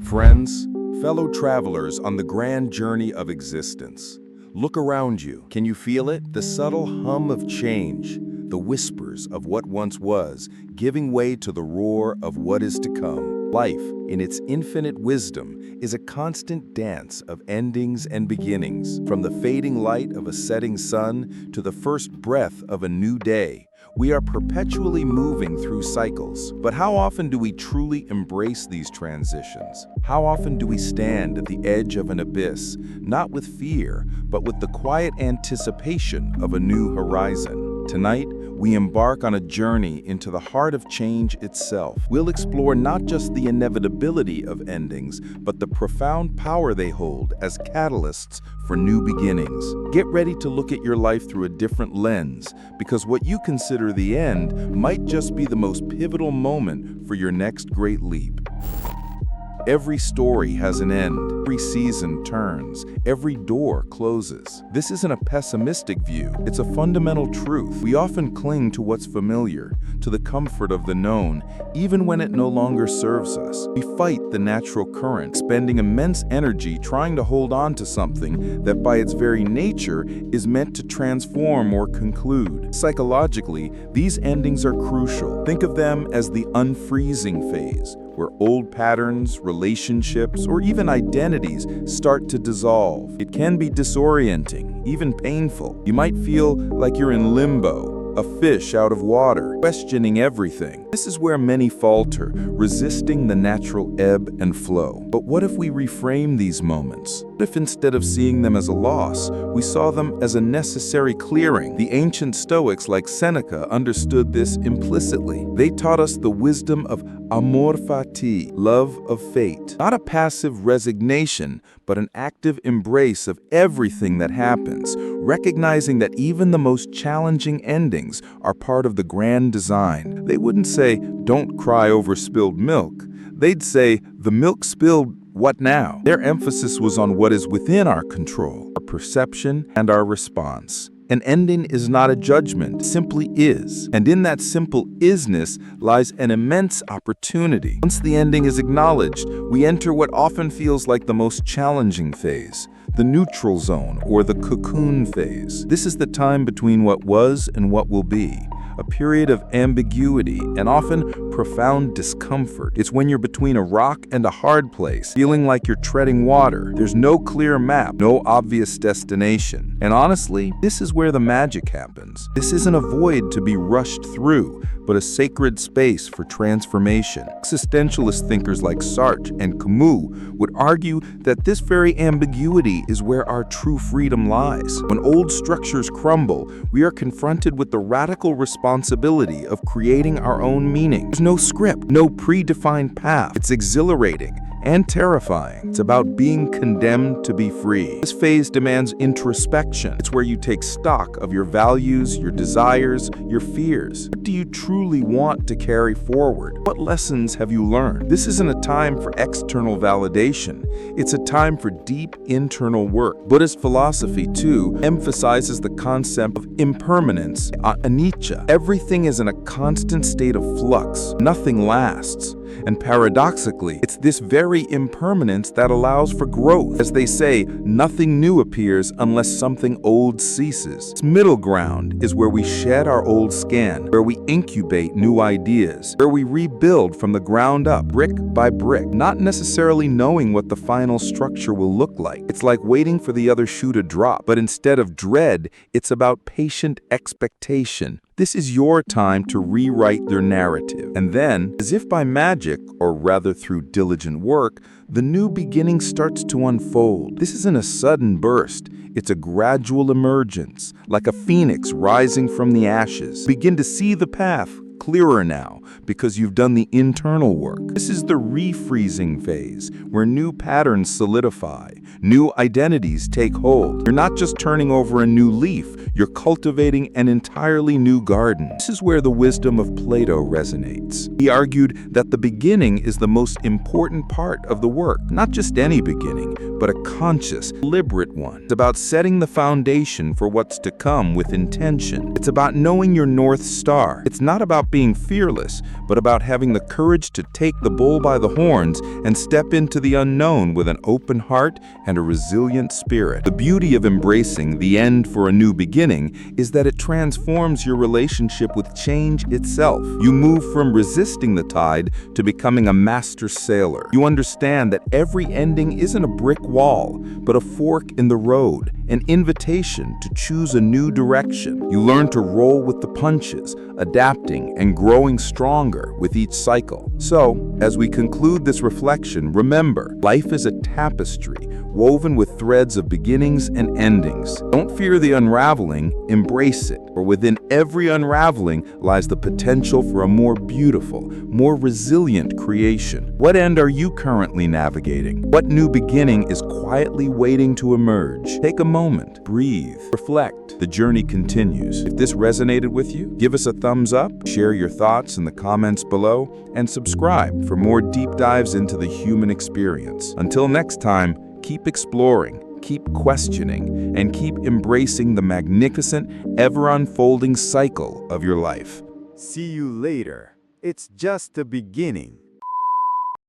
Friends, fellow travelers on the grand journey of existence, look around you. Can you feel it? The subtle hum of change, the whispers of what once was, giving way to the roar of what is to come. Life, in its infinite wisdom, is a constant dance of endings and beginnings. From the fading light of a setting sun to the first breath of a new day, we are perpetually moving through cycles. But how often do we truly embrace these transitions? How often do we stand at the edge of an abyss, not with fear, but with the quiet anticipation of a new horizon? Tonight, we embark on a journey into the heart of change itself. We'll explore not just the inevitability of endings, but the profound power they hold as catalysts for new beginnings. Get ready to look at your life through a different lens, because what you consider the end might just be the most pivotal moment for your next great leap. Every story has an end, every season turns, every door closes. This isn't a pessimistic view, it's a fundamental truth. We often cling to what's familiar, to the comfort of the known, even when it no longer serves us. We fight the natural current, spending immense energy trying to hold on to something that by its very nature is meant to transform or conclude. Psychologically, these endings are crucial. Think of them as the unfreezing phase, where old patterns, relationships, or even identities start to dissolve. It can be disorienting, even painful. You might feel like you're in limbo, a fish out of water, questioning everything. This is where many falter, resisting the natural ebb and flow. But what if we reframe these moments? What if instead of seeing them as a loss, we saw them as a necessary clearing? The ancient Stoics like Seneca understood this implicitly. They taught us the wisdom of amor fati, love of fate. Not a passive resignation, but an active embrace of everything that happens, recognizing that even the most challenging endings are part of the grand design. They wouldn't say, "Don't cry over spilled milk." They'd say, "The milk spilled, what now?" Their emphasis was on what is within our control, our perception, and our response. An ending is not a judgment, it simply is. And in that simple isness lies an immense opportunity. Once the ending is acknowledged, we enter what often feels like the most challenging phase, the neutral zone, or the cocoon phase. This is the time between what was and what will be, a period of ambiguity and often profound discomfort. It's when you're between a rock and a hard place, feeling like you're treading water. There's no clear map, no obvious destination. And honestly, this is where the magic happens. This isn't a void to be rushed through, but a sacred space for transformation. Existentialist thinkers like Sartre and Camus would argue that this very ambiguity is where our true freedom lies. When old structures crumble, we are confronted with the radical responsibility of creating our own meaning. There's no script, no predefined path. It's exhilarating and terrifying. It's about being condemned to be free. This phase demands introspection. It's where you take stock of your values, your desires, your fears. What do you truly want to carry forward? What lessons have you learned? This isn't a time for external validation. It's a time for deep internal work. Buddhist philosophy, too, emphasizes the concept of impermanence, anicca. Everything is in a constant state of flux. Nothing lasts. And paradoxically, it's this very impermanence that allows for growth. As they say, nothing new appears unless something old ceases. This middle ground is where we shed our old skin, where we incubate new ideas, where we rebuild from the ground up, brick by brick, not necessarily knowing what the final structure will look like. It's like waiting for the other shoe to drop, but instead of dread, it's about patient expectation. This is your time to rewrite their narrative. And then, as if by magic, or rather through diligent work, the new beginning starts to unfold. This isn't a sudden burst. It's a gradual emergence, like a phoenix rising from the ashes. Begin to see the path clearer now because you've done the internal work. This is the refreezing phase, where new patterns solidify, new identities take hold. You're not just turning over a new leaf, you're cultivating an entirely new garden. This is where the wisdom of Plato resonates. He argued that the beginning is the most important part of the work, not just any beginning, but a conscious, deliberate one. It's about setting the foundation for what's to come with intention. It's about knowing your North Star. It's not about about being fearless, but about having the courage to take the bull by the horns and step into the unknown with an open heart and a resilient spirit. The beauty of embracing the end for a new beginning is that it transforms your relationship with change itself. You move from resisting the tide to becoming a master sailor. You understand that every ending isn't a brick wall, but a fork in the road, an invitation to choose a new direction. You learn to roll with the punches, adapting and growing stronger with each cycle. So, as we conclude this reflection, remember, life is a tapestry woven with threads of beginnings and endings. Don't fear the unraveling, embrace it, for within every unraveling lies the potential for a more beautiful, more resilient creation. What end are you currently navigating? What new beginning is quietly waiting to emerge? Take a moment, breathe, reflect. The journey continues. If this resonated with you, give us a thumbs up, share your thoughts in the comments below, and subscribe for more deep dives into the human experience. Until next time, keep exploring, keep questioning, and keep embracing the magnificent, ever-unfolding cycle of your life. See you later. It's just the beginning.